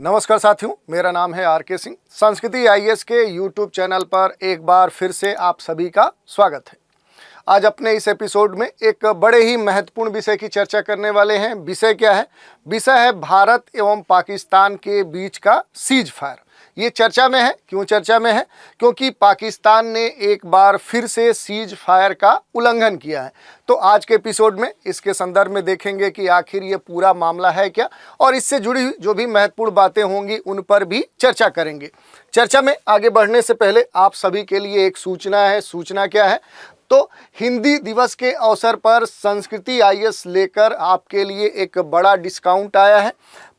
नमस्कार साथियों, मेरा नाम है आर के सिंह। संस्कृति आईएएस के यूट्यूब चैनल पर एक बार फिर से आप सभी का स्वागत है। आज अपने इस एपिसोड में एक बड़े ही महत्वपूर्ण विषय की चर्चा करने वाले हैं। विषय क्या है? विषय है भारत एवं पाकिस्तान के बीच का सीज फायर। ये चर्चा में है। क्यों चर्चा में है? क्योंकि पाकिस्तान ने एक बार फिर से सीज फायर का उल्लंघन किया है। तो आज के एपिसोड में इसके संदर्भ में देखेंगे कि आखिर ये पूरा मामला है क्या, और इससे जुड़ी हुई जो भी महत्वपूर्ण बातें होंगी उन पर भी चर्चा करेंगे। चर्चा में आगे बढ़ने से पहले आप सभी के लिए एक सूचना है। सूचना क्या है? तो हिंदी दिवस के अवसर पर संस्कृति आईएएस लेकर आपके लिए एक बड़ा डिस्काउंट आया है।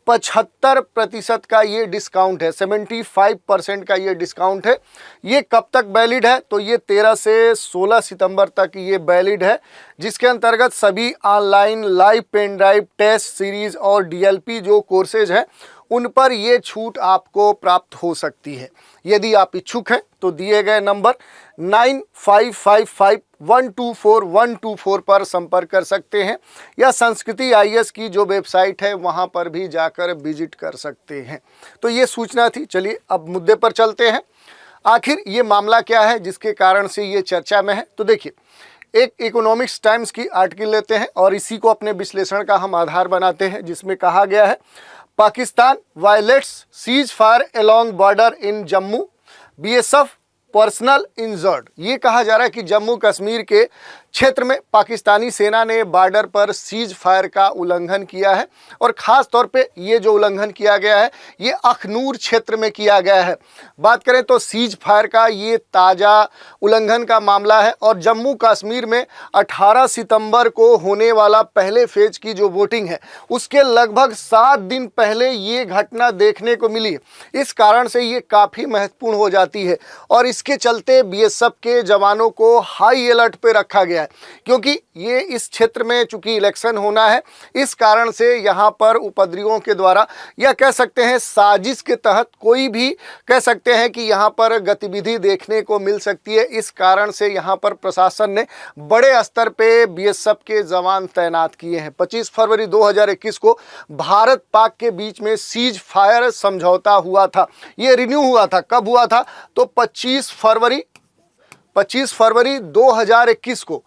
75% का ये डिस्काउंट है, 75% का ये डिस्काउंट है। ये कब तक वैलिड है? तो ये 13 से 16 सितंबर तक ये वैलिड है, जिसके अंतर्गत सभी online live pen drive test series और डीएलपी जो कोर्सेज हैं उन पर ये छूट आपको प्राप्त हो सकती है। यदि आप इच्छुक हैं तो दिए गए नंबर 9555124124 पर संपर्क कर सकते हैं, या संस्कृति आईएएस की जो वेबसाइट है वहां पर भी जाकर विजिट कर सकते हैं। तो ये सूचना थी। चलिए अब मुद्दे पर चलते हैं। आखिर ये मामला क्या है जिसके कारण से ये चर्चा में है? तो देखिए, एक इकोनॉमिक्स टाइम्स की आर्टिकल लेते हैं और इसी को अपने विश्लेषण का हम आधार बनाते हैं, जिसमें कहा गया है Pakistan violets cease fire along border in Jammu, BSF personal injured. ये कहा जा रहा है कि जम्मू कश्मीर के क्षेत्र में पाकिस्तानी सेना ने बॉर्डर पर सीज फायर का उल्लंघन किया है, और ख़ास तौर पे ये जो उल्लंघन किया गया है ये अखनूर क्षेत्र में किया गया है। बात करें तो सीज फायर का ये ताज़ा उल्लंघन का मामला है, और जम्मू कश्मीर में 18 सितंबर को होने वाला पहले फेज की जो वोटिंग है उसके लगभग 7 दिन पहले ये घटना देखने को मिली। इस कारण से ये काफ़ी महत्वपूर्ण हो जाती है, और इसके चलते बीएसएफ के जवानों को हाई अलर्ट पे रखा गया है, क्योंकि ये इस क्षेत्र में चूंकि इलेक्शन होना है, इस कारण से यहाँ पर उपद्रवियों के द्वारा, या कह सकते हैं साजिश के तहत, कोई भी कह सकते हैं कि यहाँ पर गतिविधि देखने को मिल सकती है। इस कारण से यहाँ पर प्रशासन ने बड़े स्तर पे बीएसएफ के जवान तैनात किए हैं। 25 फरवरी 2021 को भारत पाक के बीच में सीज फायर समझौता हुआ था। ये रिन्यू हुआ था। कब हुआ था? तो 25 फरवरी 2021 को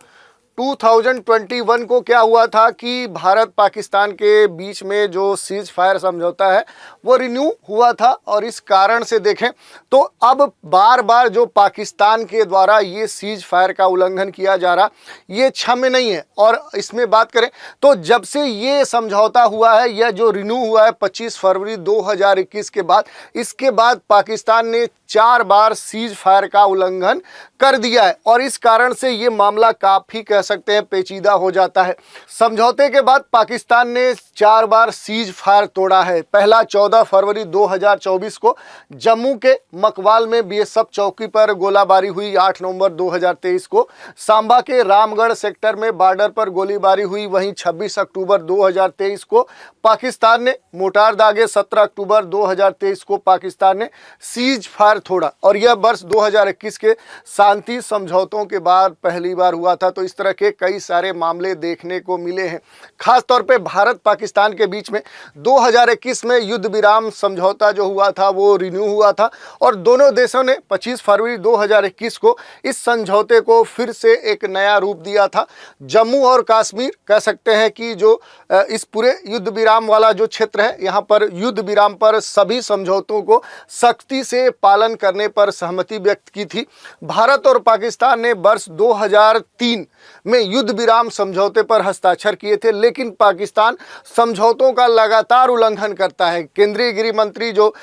2021 को क्या हुआ था कि भारत पाकिस्तान के बीच में जो सीज फायर समझौता है वो रिन्यू हुआ था। और इस कारण से देखें तो अब बार बार जो पाकिस्तान के द्वारा ये सीज फायर का उल्लंघन किया जा रहा, ये क्षम्य नहीं है। और इसमें बात करें तो जब से ये समझौता हुआ है या जो रिन्यू हुआ है 25 फरवरी 2021 के बाद, इसके बाद पाकिस्तान ने 4 बार सीज फायर का उल्लंघन कर दिया है, और इस कारण से ये मामला काफ़ी कह सकते हैं पेचीदा हो जाता है। समझौते के बाद पाकिस्तान ने 4 बार सीज फायर तोड़ा है। पहला 14 फरवरी 2024 को जम्मू के मकवाल में बीएसएफ चौकी पर गोलाबारी हुई। 8 नवंबर 2023 को सांबा के रामगढ़ सेक्टर में बॉर्डर पर गोलीबारी हुई। वहीं 26 अक्टूबर 2023 को पाकिस्तान ने मोटार दागे। 17 अक्टूबर 2023 को पाकिस्तान ने सीज फायर तोड़ा, और यह वर्ष 2021 के शांति समझौतों के बाद पहली बार हुआ था। तो इस तरह के कई सारे मामले देखने को मिले हैं। खास तौर पे भारत पाकिस्तान के बीच में 2021 में युद्ध विराम समझौता जो हुआ था वो रिन्यू हुआ था, और दोनों देशों ने 25 फरवरी 2021 को इस समझौते को फिर से एक नया रूप दिया था। जम्मू और कश्मीर कह सकते हैं कि जो इस पूरे युद्ध विराम वाला जो क्षेत्र है, यहाँ पर युद्ध विराम पर सभी समझौतों को सख्ती से पालन करने पर सहमति व्यक्त की थी। भारत और पाकिस्तान ने वर्ष 2003 में युद्ध विराम समझौते पर हस्ताक्षर किए थे, लेकिन पाकिस्तान समझौतों का लगातार उल्लंघन करता है। केंद्रीय गृह मंत्री जो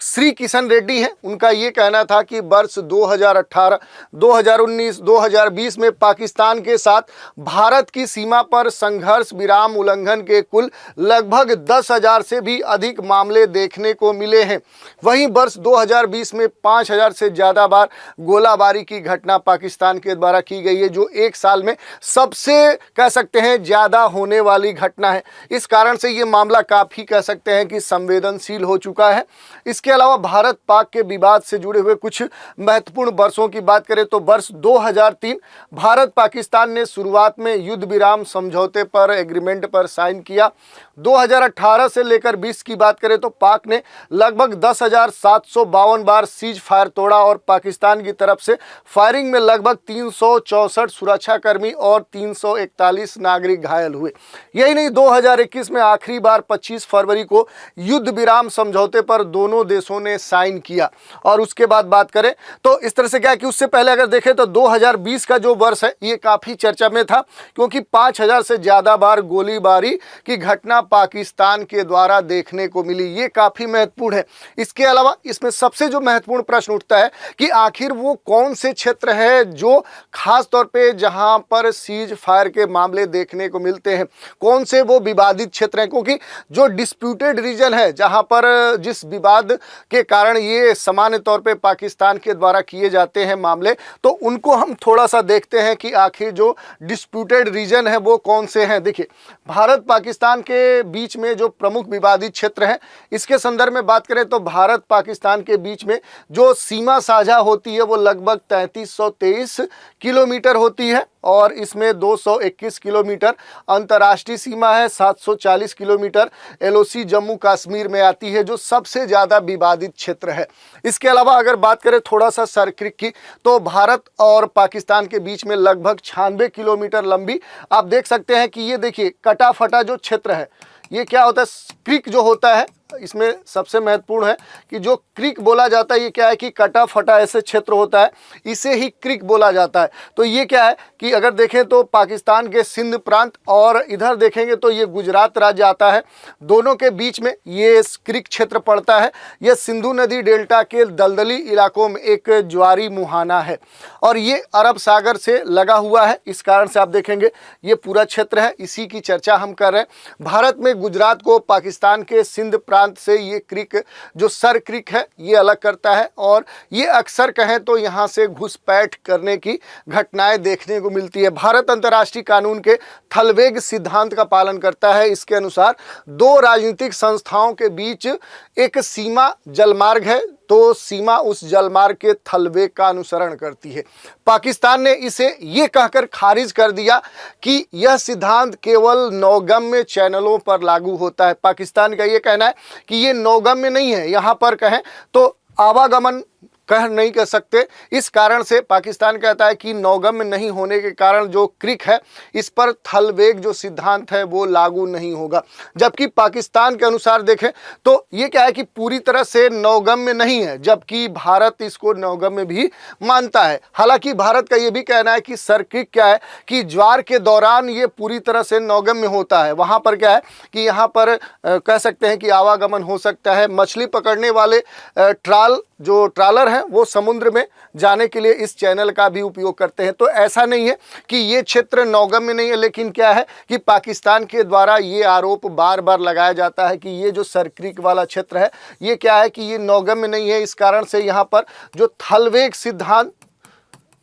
श्री किशन रेड्डी हैं, उनका ये कहना था कि वर्ष 2018, 2019, 2020 में पाकिस्तान के साथ भारत की सीमा पर संघर्ष विराम उल्लंघन के कुल लगभग 10,000 से भी अधिक मामले देखने को मिले हैं। वहीं वर्ष 2020 में 5,000 से ज़्यादा बार गोलाबारी गोलीबारी की घटना पाकिस्तान के द्वारा की गई है, जो एक साल में सबसे कह सकते हैं ज़्यादा होने वाली घटना है। इस कारण से ये मामला काफ़ी कह सकते हैं कि संवेदनशील हो चुका है। इसके अलावा भारत पाक के विवाद से जुड़े हुए कुछ महत्वपूर्ण वर्षों की बात करें तो वर्ष 2003 भारत पाकिस्तान ने शुरुआत में युद्ध विराम समझौते पर एग्रीमेंट पर साइन किया। 2018 से लेकर 20 की बात करें तो पाक ने लगभग 10,752 बार सीज फायर तोड़ा और पाकिस्तान की तरफ से फायरिंग में लगभग 364 सुरक्षाकर्मी और 341 नागरिक घायल हुए। यही नहीं, 2021 में आखिरी बार 25 फरवरी को युद्ध विराम समझौते पर दोनों देशों ने साइन किया। और उसके बाद बात करें तो इस तरह से क्या है कि उससे पहले अगर देखें तो 2020 का जो वर्ष है ये काफ़ी चर्चा में था, क्योंकि 5,000 से ज़्यादा बार गोलीबारी की घटना पाकिस्तान के द्वारा देखने को मिली। ये काफ़ी महत्वपूर्ण है। इसके अलावा इसमें सबसे जो महत्वपूर्ण प्रश्न उठता है कि आखिर वो कौन से क्षेत्र है जो खास तौर पे जहां पर सीज फायर के मामले देखने को मिलते हैं, कौन से वो विवादित क्षेत्र हैं, क्योंकि जो डिस्प्यूटेड रीजन है जहां पर जिस विवाद के कारण ये सामान्य तौर पे पाकिस्तान के द्वारा किए जाते हैं मामले, तो उनको हम थोड़ा सा देखते हैं कि आखिर जो डिस्प्यूटेड रीजन है वो कौन से हैं। देखिए, भारत पाकिस्तान के बीच में जो प्रमुख विवादित क्षेत्र हैं, इसके संदर्भ में बात करें तो भारत पाकिस्तान के बीच में जो सीमा साझा होती है वो लगभग 3323 किलोमीटर होती है और इसमें 221 किलोमीटर अंतर्राष्ट्रीय सीमा है, 740 किलोमीटर एलओसी जम्मू कश्मीर में आती है, जो सबसे ज़्यादा विवादित क्षेत्र है। इसके अलावा अगर बात करें थोड़ा सा सर्किट की, तो भारत और पाकिस्तान के बीच में लगभग 96 किलोमीटर लंबी आप देख सकते हैं कि ये देखिए कटा फटा जो क्षेत्र है, ये क्या होता है, क्रीक जो होता है, इसमें सबसे महत्वपूर्ण है कि जो क्रीक बोला जाता है ये क्या है कि कटा फटा ऐसे क्षेत्र होता है, इसे ही क्रीक बोला जाता है। तो ये क्या है कि अगर देखें तो पाकिस्तान के सिंध प्रांत और इधर देखेंगे तो ये गुजरात राज्य आता है, दोनों के बीच में ये क्रीक क्षेत्र पड़ता है। यह सिंधु नदी डेल्टा के दलदली इलाकों में एक ज्वारी मुहाना है और ये अरब सागर से लगा हुआ है। इस कारण से आप देखेंगे ये पूरा क्षेत्र है, इसी की चर्चा हम कर रहे हैं। भारत में गुजरात को पाकिस्तान के सिंध प्रांत से ये क्रीक जो सर क्रीक है ये अलग करता है और ये अक्सर कहें तो यहाँ से घुसपैठ करने की घटनाएं देखने को मिलती है। भारत अंतर्राष्ट्रीय कानून के थलवेग सिद्धांत का पालन करता है। इसके अनुसार दो राजनीतिक संस्थाओं के बीच एक सीमा जलमार्ग है, तो सीमा उस जलमार्ग के थलवेग का अनुसरण करती है। पाकिस्तान ने इसे ये कहकर खारिज कर दिया कि यह सिद्धांत केवल नौगम्य चैनलों पर लागू होता है। पाकिस्तान का ये कहना है कि ये नौगम्य नहीं है, यहाँ पर कहें तो आवागमन कह नहीं कर सकते। इस कारण से पाकिस्तान कहता है कि नौगम्य नहीं होने के कारण जो क्रीक है इस पर थलवेग जो सिद्धांत है वो लागू नहीं होगा। जबकि पाकिस्तान के अनुसार देखें तो ये क्या है कि पूरी तरह से नौगम्य नहीं है, जबकि भारत इसको नौगम्य भी मानता है। हालांकि भारत का ये भी कहना है कि सर क्रीक क्या है कि ज्वार के दौरान ये पूरी तरह से नौगम्य होता है। वहाँ पर क्या है कि यहाँ पर कह सकते हैं कि आवागमन हो सकता है। मछली पकड़ने वाले जो ट्रालर हैं वो समुद्र में जाने के लिए इस चैनल का भी उपयोग करते हैं। तो ऐसा नहीं है कि ये क्षेत्र नौगम्य नहीं है, लेकिन क्या है कि पाकिस्तान के द्वारा ये आरोप बार बार लगाया जाता है कि ये जो सरक्रीक वाला क्षेत्र है ये क्या है कि ये नौगम्य नहीं है। इस कारण से यहाँ पर जो थलवेग सिद्धांत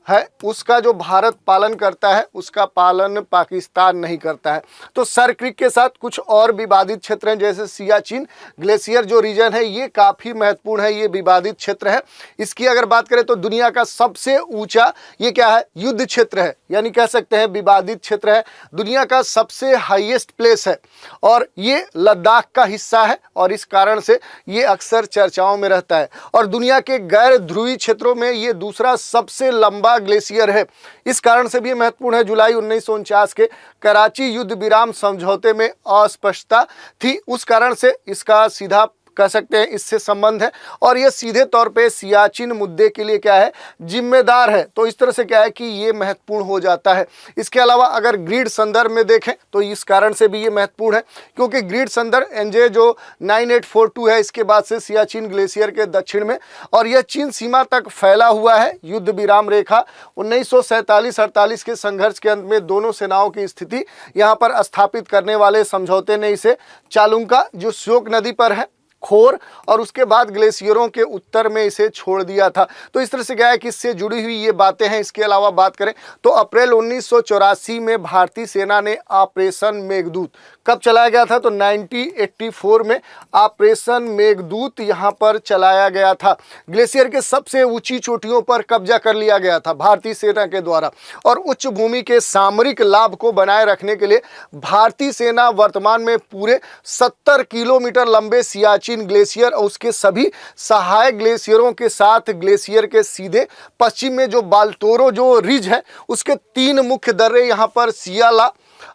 है उसका जो भारत पालन करता है उसका पालन पाकिस्तान नहीं करता है। तो सर क्रीक के साथ कुछ और विवादित क्षेत्र हैं, जैसे सियाचिन ग्लेशियर जो रीजन है ये काफ़ी महत्वपूर्ण है, ये विवादित क्षेत्र है। इसकी अगर बात करें तो दुनिया का सबसे ऊंचा ये क्या है, युद्ध क्षेत्र है, यानी कह सकते हैं विवादित क्षेत्र है। दुनिया का सबसे हाईएस्ट प्लेस है और ये लद्दाख का हिस्सा है और इस कारण से ये अक्सर चर्चाओं में रहता है। और दुनिया के गैर ध्रुवीय क्षेत्रों में ये दूसरा सबसे लंबा ग्लेशियर है। इस कारण से भी महत्वपूर्ण है। जुलाई 1949 के कराची युद्ध विराम समझौते में अस्पष्टता थी, उस कारण से इसका सीधा कह सकते हैं इससे संबंध है और ये सीधे तौर पे सियाचिन मुद्दे के लिए क्या है, जिम्मेदार है। तो इस तरह से क्या है कि ये महत्वपूर्ण हो जाता है। इसके अलावा अगर ग्रिड संदर्भ में देखें तो इस कारण से भी ये महत्वपूर्ण है, क्योंकि ग्रिड संदर्भ एनजे जो 9842 है इसके बाद से सियाचिन ग्लेशियर के दक्षिण में और यह चीन सीमा तक फैला हुआ है। युद्ध विराम रेखा 1947-48 के संघर्ष के अंत में दोनों सेनाओं की स्थिति यहाँ पर स्थापित करने वाले समझौते ने इसे चालुंका जो श्योक नदी पर है खोर और उसके बाद ग्लेशियरों के उत्तर में इसे छोड़ दिया था। तो इस तरह से क्या है कि इससे जुड़ी हुई ये बातें हैं। इसके अलावा बात करें तो अप्रैल 1984 में भारतीय सेना ने ऑपरेशन मेघदूत कब चलाया गया था, तो 1984 में ऑपरेशन मेघदूत यहां पर चलाया गया था। ग्लेशियर के सबसे ऊंची चोटियों पर कब्जा कर लिया गया था भारतीय सेना के द्वारा और उच्च भूमि के सामरिक लाभ को बनाए रखने के लिए भारतीय सेना वर्तमान में पूरे 70 किलोमीटर लंबे सियाचिन ग्लेशियर और उसके सभी सहायक ग्लेशियरों के साथ ग्लेशियर के सीधे पश्चिम में जो बाल्टोरो जो रिज है उसके 3 मुख्य दर्रे यहाँ पर सियाला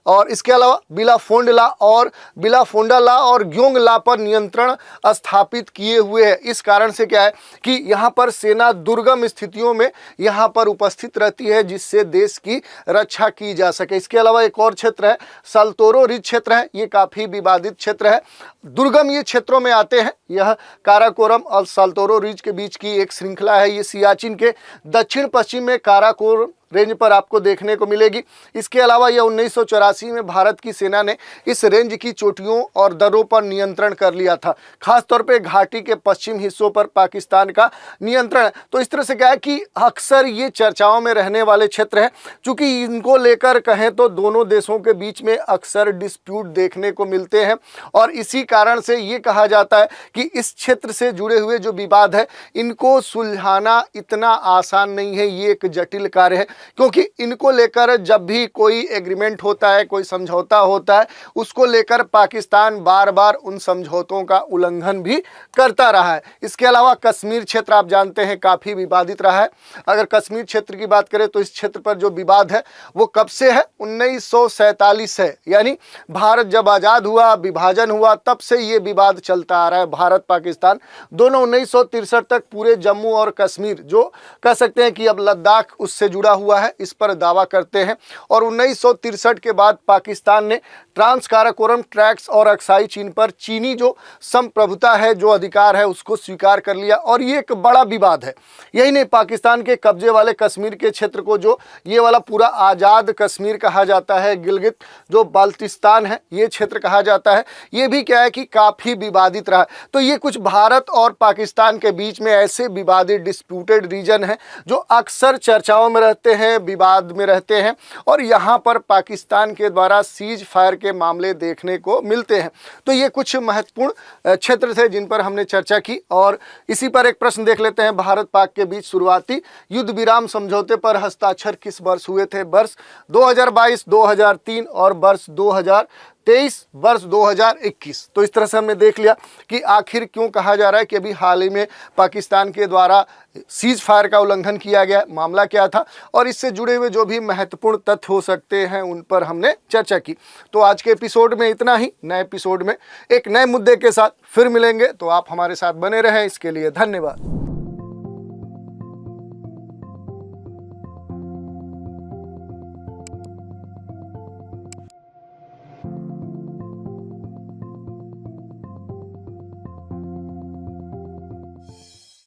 और इसके अलावा बिलाफोंडला और बिलाफोंडाला और ग्योंगला पर नियंत्रण स्थापित किए हुए हैं। इस कारण से क्या है कि यहाँ पर सेना दुर्गम स्थितियों में यहाँ पर उपस्थित रहती है जिससे देश की रक्षा की जा सके। इसके अलावा एक और क्षेत्र है साल्तोरो रिज क्षेत्र है, ये काफ़ी विवादित क्षेत्र है। दुर्गम ये क्षेत्रों में आते हैं। यह काराकोरम और साल्तोरो रिज के बीच की एक श्रृंखला है। ये सियाचिन के दक्षिण पश्चिम में काराकोरम रेंज पर आपको देखने को मिलेगी। इसके अलावा यह 1984 में भारत की सेना ने इस रेंज की चोटियों और दर्रों पर नियंत्रण कर लिया था। खासतौर पे घाटी के पश्चिम हिस्सों पर पाकिस्तान का नियंत्रण है। तो इस तरह से क्या है कि अक्सर ये चर्चाओं में रहने वाले क्षेत्र हैं। चूँकि इनको लेकर कहें तो दोनों देशों के बीच में अक्सर डिस्प्यूट देखने को मिलते हैं और इसी कारण से ये कहा जाता है कि इस क्षेत्र से जुड़े हुए जो विवाद है इनको सुलझाना इतना आसान नहीं है। ये एक जटिल कार्य है क्योंकि इनको लेकर जब भी कोई एग्रीमेंट होता है, कोई समझौता होता है, उसको लेकर पाकिस्तान बार बार उन समझौतों का उल्लंघन भी करता रहा है। इसके अलावा कश्मीर क्षेत्र आप जानते हैं काफ़ी विवादित रहा है। अगर कश्मीर क्षेत्र की बात करें तो इस क्षेत्र पर जो विवाद है वो कब से है, 1947 से, यानी भारत जब आज़ाद हुआ, विभाजन हुआ, तब से ये विवाद चलता आ रहा है। भारत पाकिस्तान दोनों 1963 तक पूरे जम्मू और कश्मीर जो कह सकते हैं कि अब लद्दाख उससे जुड़ा हुआ है, इस पर दावा करते हैं। और 1963 के बाद पाकिस्तान ने ट्रांस काराकोरम ट्रैक्ट्स और अक्साई चीन पर चीनी जो संप्रभुता है, जो अधिकार है, उसको स्वीकार कर लिया और ये एक बड़ा विवाद है। यही नहीं, पाकिस्तान के कब्जे वाले कश्मीर के क्षेत्र को जो ये वाला पूरा आज़ाद कश्मीर कहा जाता है, गिलगित जो बाल्टिस्तान है ये क्षेत्र कहा जाता है, ये भी क्या है कि काफ़ी विवादित रहा। तो ये कुछ भारत और पाकिस्तान के बीच में ऐसे विवादित डिस्प्यूटेड रीजन है जो अक्सर चर्चाओं में रहते हैं, विवाद में रहते हैं और यहाँ पर पाकिस्तान के द्वारा सीज फायर के मामले देखने को मिलते हैं। तो ये कुछ महत्वपूर्ण क्षेत्र थे जिन पर हमने चर्चा की और इसी पर एक प्रश्न देख लेते हैं। भारत पाक के बीच शुरुआती युद्ध विराम समझौते पर हस्ताक्षर किस वर्ष हुए थे? वर्ष 2022, 2003 और वर्ष 2023, वर्ष 2021। तो इस तरह से हमने देख लिया कि आखिर क्यों कहा जा रहा है कि अभी हाल ही में पाकिस्तान के द्वारा सीज फायर का उल्लंघन किया गया, मामला क्या था और इससे जुड़े हुए जो भी महत्वपूर्ण तथ्य हो सकते हैं उन पर हमने चर्चा की। तो आज के एपिसोड में इतना ही। नए एपिसोड में एक नए मुद्दे के साथ फिर मिलेंगे, तो आप हमारे साथ बने रहें। इसके लिए धन्यवाद।